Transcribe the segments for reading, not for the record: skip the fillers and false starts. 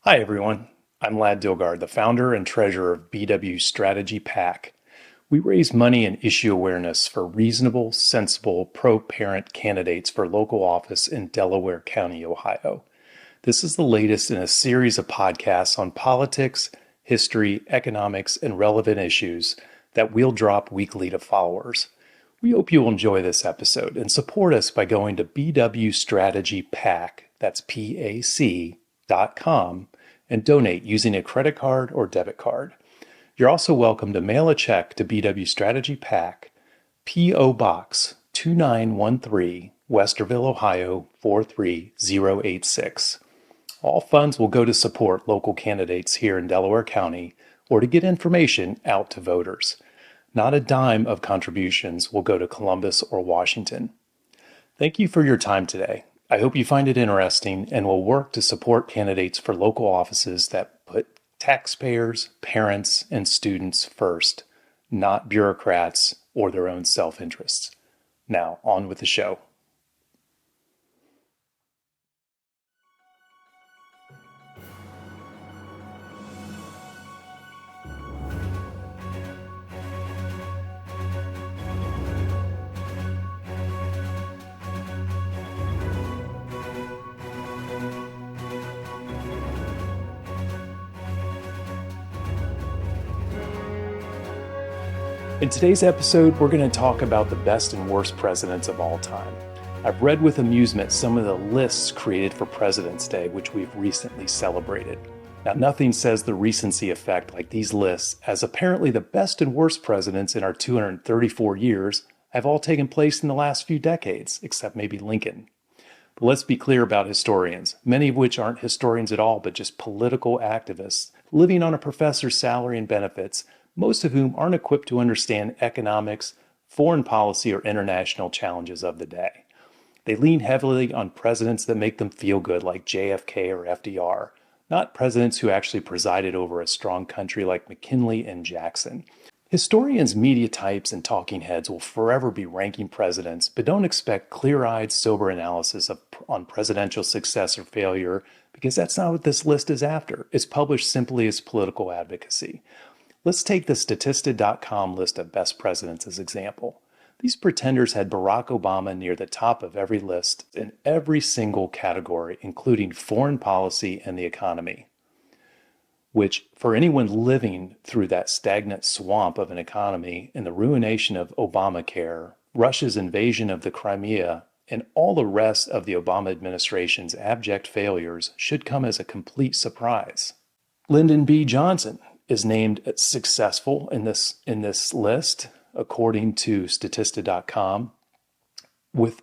Hi, everyone. I'm Lad Dilgard, the founder and treasurer of BW Strategy PAC. We raise money and issue awareness for reasonable, sensible, pro parent candidates for local office in Delaware County, Ohio. This is the latest in a series of podcasts on politics, history, economics, and relevant issues that we'll drop weekly to followers. We hope you will enjoy this episode and support us by going to BW Strategy PAC, that's PAC.com, and donate using a credit card or debit card. You're also welcome to mail a check to BW Strategy PAC, P.O. Box 2913, Westerville, Ohio 43086. All funds will go to support local candidates here in Delaware County or to get information out to voters. Not a dime of contributions will go to Columbus or Washington. Thank you for your time today. I hope you find it interesting and will work to support candidates for local offices that put taxpayers, parents, and students first, not bureaucrats or their own self-interests. Now, on with the show. In today's episode, we're going to talk about the best and worst presidents of all time. I've read with amusement some of the lists created for President's Day, which we've recently celebrated. Now, nothing says the recency effect like these lists, as apparently the best and worst presidents in our 234 years have all taken place in the last few decades, except maybe Lincoln. But let's be clear about historians, many of which aren't historians at all, but just political activists living on a professor's salary and benefits, most of whom aren't equipped to understand economics, foreign policy, or international challenges of the day. They lean heavily on presidents that make them feel good, like JFK or FDR, not presidents who actually presided over a strong country like McKinley and Jackson. Historians, media types, and talking heads will forever be ranking presidents, but don't expect clear-eyed, sober analysis on presidential success or failure, because that's not what this list is after. It's published simply as political advocacy. Let's take the Statista.com list of best presidents as example. These pretenders had Barack Obama near the top of every list in every single category, including foreign policy and the economy, which, for anyone living through that stagnant swamp of an economy and the ruination of Obamacare, Russia's invasion of the Crimea, and all the rest of the Obama administration's abject failures, should come as a complete surprise. Lyndon B. Johnson is named successful in this list, according to Statista.com, with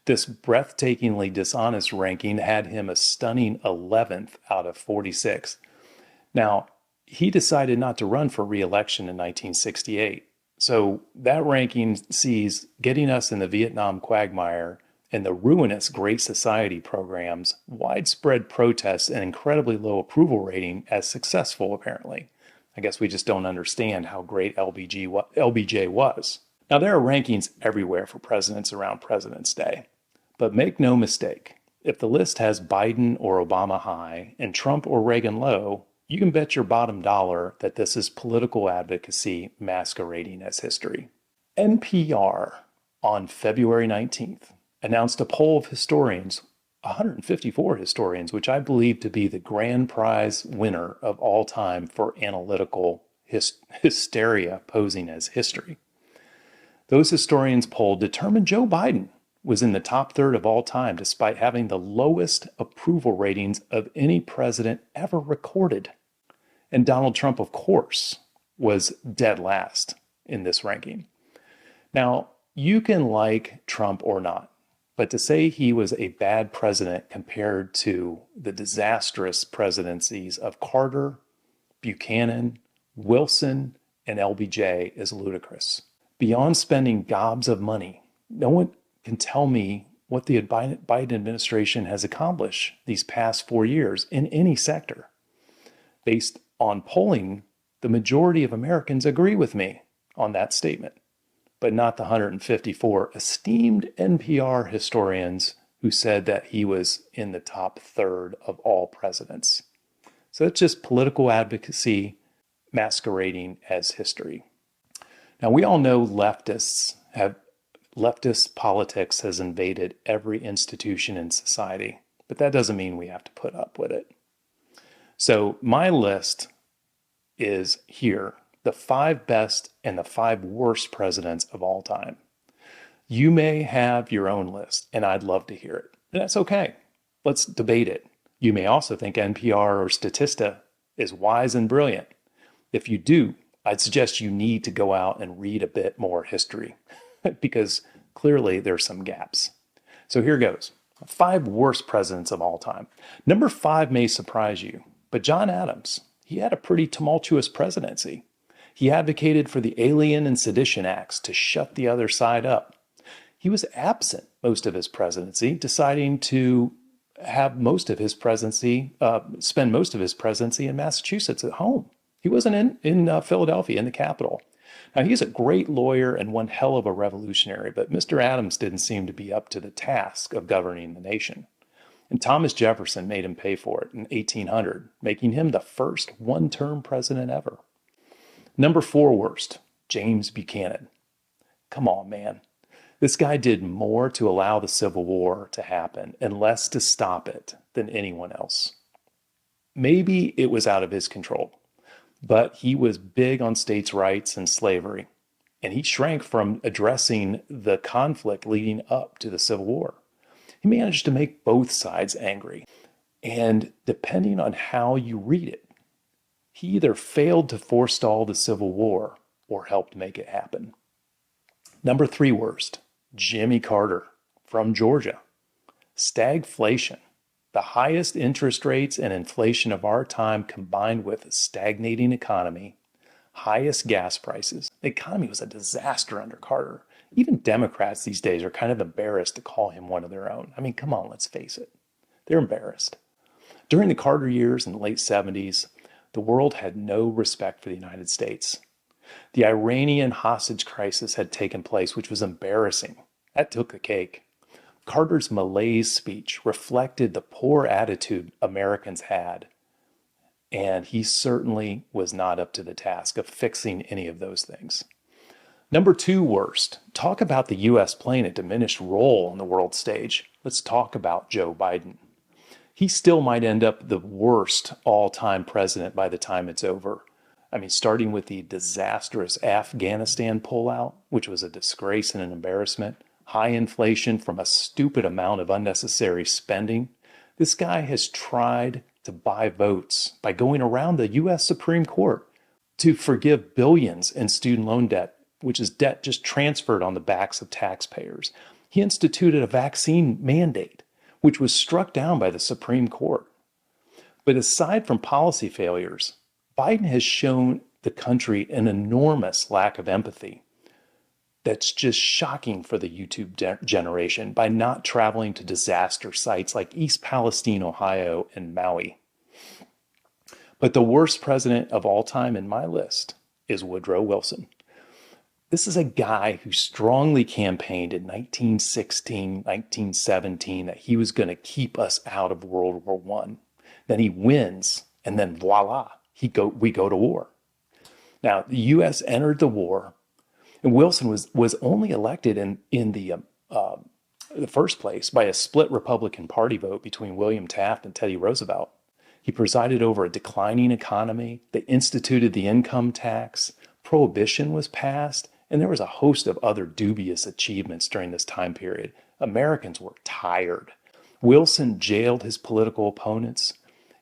this breathtakingly dishonest ranking had him a stunning 11th out of 46. Now, he decided not to run for re-election in 1968, so that ranking sees getting us in the Vietnam quagmire and the ruinous Great Society programs, widespread protests, and incredibly low approval rating as successful, apparently. I guess we just don't understand how great LBJ was. Now, there are rankings everywhere for presidents around President's Day. But make no mistake, if the list has Biden or Obama high and Trump or Reagan low, you can bet your bottom dollar that this is political advocacy masquerading as history. NPR, on February 19th, announced a poll of historians, 154 historians, which I believe to be the grand prize winner of all time for analytical hysteria posing as history. Those historians polled determined Joe Biden was in the top third of all time, despite having the lowest approval ratings of any president ever recorded. And Donald Trump, of course, was dead last in this ranking. Now, you can like Trump or not, but to say he was a bad president compared to the disastrous presidencies of Carter, Buchanan, Wilson, and LBJ is ludicrous. Beyond spending gobs of money, no one can tell me what the Biden administration has accomplished these past 4 years in any sector. Based on polling, the majority of Americans agree with me on that statement, but not the 154 esteemed NPR historians who said that he was in the top third of all presidents. So it's just political advocacy masquerading as history. Now, we all know leftist politics has invaded every institution in society, but that doesn't mean we have to put up with it. So my list is here, the 5 best and the 5 worst presidents of all time. You may have your own list, and I'd love to hear it. And that's okay. Let's debate it. You may also think NPR or Statista is wise and brilliant. If you do, I'd suggest you need to go out and read a bit more history because clearly there's some gaps. So here goes. 5 worst presidents of all time. Number 5 may surprise you, but John Adams, he had a pretty tumultuous presidency. He advocated for the Alien and Sedition Acts to shut the other side up. He was absent most of his presidency, deciding to have most of his presidency, spend most of his presidency in Massachusetts at home. He wasn't in Philadelphia, in the capital. Now, he's a great lawyer and one hell of a revolutionary, but Mr. Adams didn't seem to be up to the task of governing the nation. And Thomas Jefferson made him pay for it in 1800, making him the first one-term president ever. Number 4 worst, James Buchanan. Come on, man. This guy did more to allow the Civil War to happen and less to stop it than anyone else. Maybe it was out of his control, but he was big on states' rights and slavery, and he shrank from addressing the conflict leading up to the Civil War. He managed to make both sides angry, and depending on how you read it, he either failed to forestall the Civil War or helped make it happen. Number 3 worst, Jimmy Carter from Georgia. Stagflation, the highest interest rates and inflation of our time combined with a stagnating economy, highest gas prices. The economy was a disaster under Carter. Even Democrats these days are kind of embarrassed to call him one of their own. I mean, come on, let's face it. They're embarrassed. During the Carter years in the late 70s, the world had no respect for the United States. The Iranian hostage crisis had taken place, which was embarrassing. That took the cake. Carter's malaise speech reflected the poor attitude Americans had, and he certainly was not up to the task of fixing any of those things. Number 2 worst, talk about the U.S. playing a diminished role on the world stage. Let's talk about Joe Biden. He still might end up the worst all-time president by the time it's over. I mean, starting with the disastrous Afghanistan pullout, which was a disgrace and an embarrassment, high inflation from a stupid amount of unnecessary spending. This guy has tried to buy votes by going around the U.S. Supreme Court to forgive billions in student loan debt, which is debt just transferred on the backs of taxpayers. He instituted a vaccine mandate, which was struck down by the Supreme Court. But aside from policy failures, Biden has shown the country an enormous lack of empathy that's just shocking for the YouTube generation by not traveling to disaster sites like East Palestine, Ohio, and Maui. But the worst president of all time in my list is Woodrow Wilson. This is a guy who strongly campaigned in 1916, 1917 that he was going to keep us out of World War I. Then he wins, and then voila, we go to war. Now, the U.S. entered the war, and Wilson was only elected in the first place by a split Republican Party vote between William Taft and Teddy Roosevelt. He presided over a declining economy. They instituted the income tax. Prohibition was passed. And there was a host of other dubious achievements during this time period. Americans were tired. Wilson jailed his political opponents,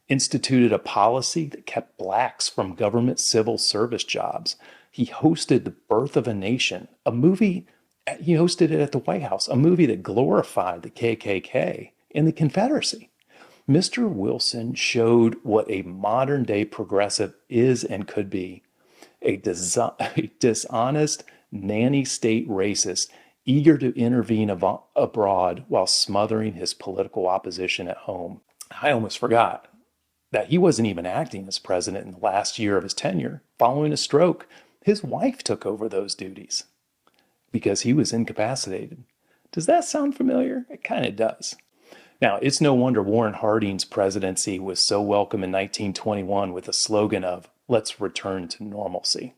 instituted a policy that kept blacks from government civil service jobs. He hosted The Birth of a Nation, a movie, he hosted it at the White House, a movie that glorified the KKK and the Confederacy. Mr. Wilson showed what a modern day progressive is and could be. A dishonest, nanny state racist, eager to intervene abroad while smothering his political opposition at home. I almost forgot that he wasn't even acting as president in the last year of his tenure. Following a stroke, his wife took over those duties because he was incapacitated. Does that sound familiar? It kind of does. Now, it's no wonder Warren Harding's presidency was so welcome in 1921 with the slogan of, "Let's return to normalcy."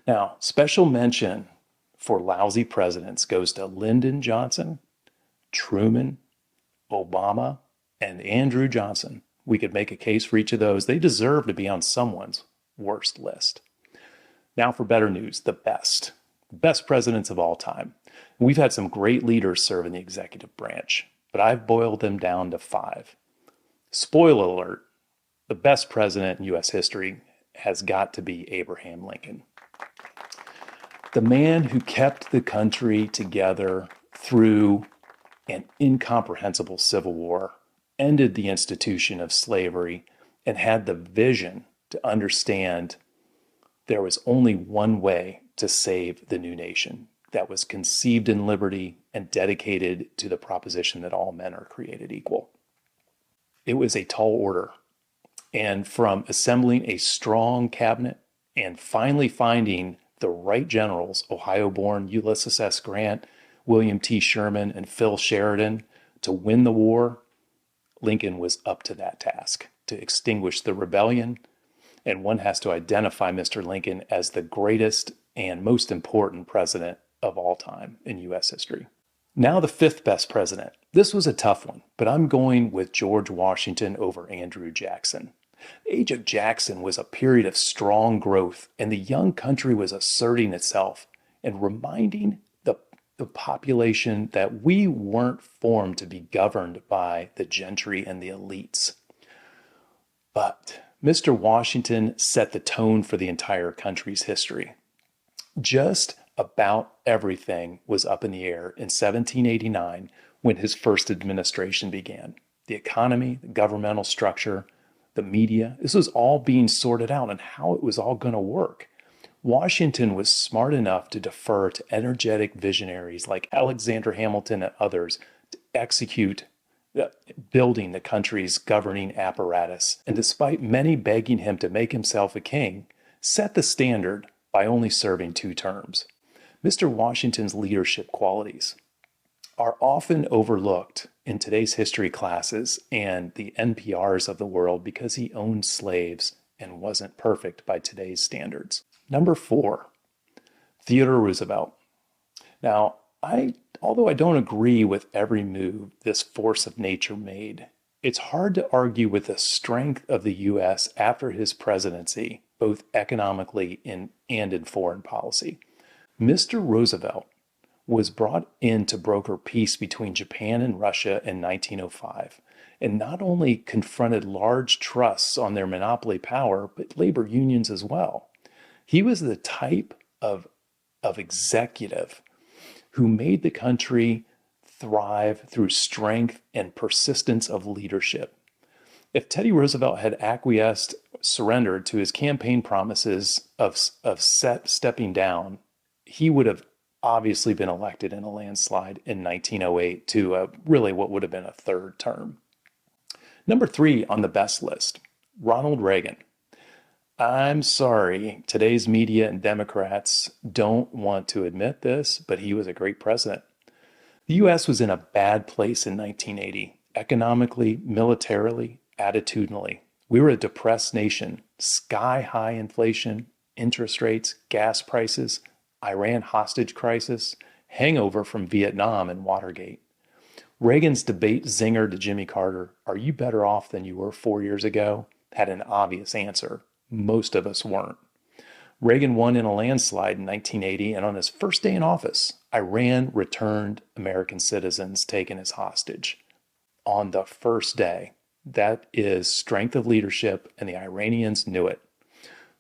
Now, special mention for lousy presidents goes to Lyndon Johnson, Truman, Obama, and Andrew Johnson. We could make a case for each of those. They deserve to be on someone's worst list. Now for better news, the best presidents of all time. We've had some great leaders serve in the executive branch, but I've boiled them down to 5. Spoiler alert, the best president in U.S. history has got to be Abraham Lincoln. The man who kept the country together through an incomprehensible civil war, ended the institution of slavery, and had the vision to understand there was only one way to save the new nation that was conceived in liberty and dedicated to the proposition that all men are created equal. It was a tall order. And from assembling a strong cabinet and finally finding the right generals, Ohio-born Ulysses S. Grant, William T. Sherman, and Phil Sheridan, to win the war, Lincoln was up to that task, to extinguish the rebellion. And one has to identify Mr. Lincoln as the greatest and most important president of all time in U.S. history. Now the 5th best president. This was a tough one, but I'm going with George Washington over Andrew Jackson. The age of Jackson was a period of strong growth, and the young country was asserting itself and reminding the population that we weren't formed to be governed by the gentry and the elites. But Mr. Washington set the tone for the entire country's history. Just about everything was up in the air in 1789 when his first administration began. The economy, the governmental structure, the media, this was all being sorted out and how it was all going to work. Washington was smart enough to defer to energetic visionaries like Alexander Hamilton and others to execute building the country's governing apparatus, and despite many begging him to make himself a king, set the standard by only serving 2 terms. Mr. Washington's leadership qualities are often overlooked in today's history classes and the NPRs of the world because he owned slaves and wasn't perfect by today's standards. Number 4, Theodore Roosevelt. Now, although I don't agree with every move this force of nature made, it's hard to argue with the strength of the U.S. after his presidency, both economically and in foreign policy. Mr. Roosevelt was brought in to broker peace between Japan and Russia in 1905, and not only confronted large trusts on their monopoly power, but labor unions as well. He was the type of executive who made the country thrive through strength and persistence of leadership. If Teddy Roosevelt had surrendered to his campaign promises of stepping down, he would have obviously been elected in a landslide in 1908 to really what would have been a 3rd term. Number 3 on the best list, Ronald Reagan. I'm sorry, today's media and Democrats don't want to admit this, but he was a great president. The U.S. was in a bad place in 1980, economically, militarily, attitudinally. We were a depressed nation, sky-high inflation, interest rates, gas prices, Iran hostage crisis, hangover from Vietnam and Watergate. Reagan's debate zinger to Jimmy Carter, "Are you better off than you were 4 years ago?" had an obvious answer. Most of us weren't. Reagan won in a landslide in 1980, and on his first day in office, Iran returned American citizens taken as hostage. On the first day. That is strength of leadership, and the Iranians knew it.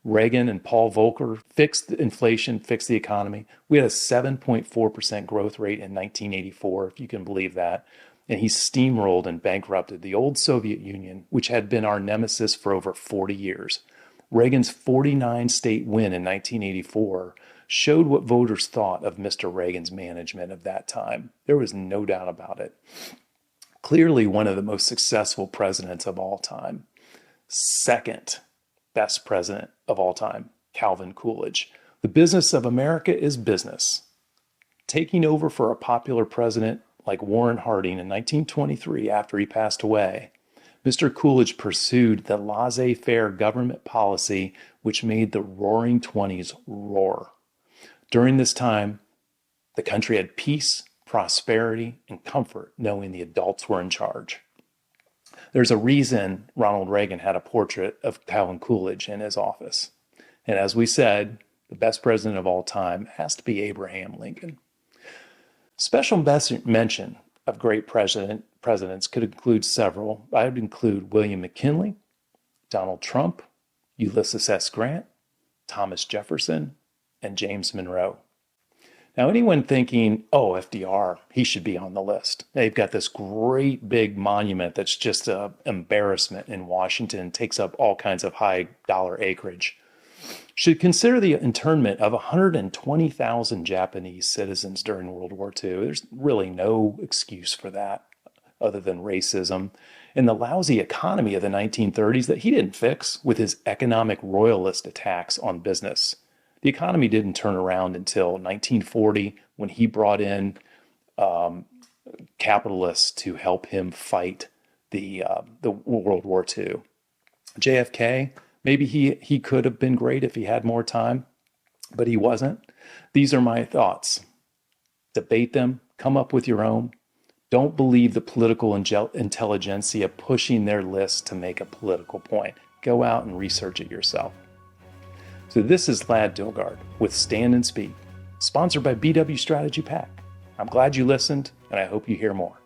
Reagan and Paul Volcker fixed inflation, fixed the economy. We had a 7.4% growth rate in 1984, if you can believe that. And he steamrolled and bankrupted the old Soviet Union, which had been our nemesis for over 40 years. Reagan's 49-state win in 1984 showed what voters thought of Mr. Reagan's management of that time. There was no doubt about it. Clearly one of the most successful presidents of all time. 2nd best president of all time, Calvin Coolidge. The business of America is business. Taking over for a popular president like Warren Harding in 1923 after he passed away, Mr. Coolidge pursued the laissez-faire government policy which made the Roaring Twenties roar. During this time, the country had peace, prosperity, and comfort knowing the adults were in charge. There's a reason Ronald Reagan had a portrait of Calvin Coolidge in his office. And as we said, the best president of all time has to be Abraham Lincoln. Special mention of great presidents could include several. I would include William McKinley, Donald Trump, Ulysses S. Grant, Thomas Jefferson, and James Monroe. Now, anyone thinking, oh, FDR, he should be on the list. They've got this great big monument that's just an embarrassment in Washington, takes up all kinds of high dollar acreage. Should consider the internment of 120,000 Japanese citizens during World War II. There's really no excuse for that other than racism and the lousy economy of the 1930s that he didn't fix with his economic royalist attacks on business. The economy didn't turn around until 1940 when he brought in capitalists to help him fight the World War II. JFK, maybe he could have been great if he had more time, but he wasn't. These are my thoughts. Debate them, come up with your own. Don't believe the political intelligentsia pushing their list to make a political point. Go out and research it yourself. So this is Lad Dilgard with Stand and Speak, sponsored by BW Strategy Pack. I'm glad you listened, and I hope you hear more.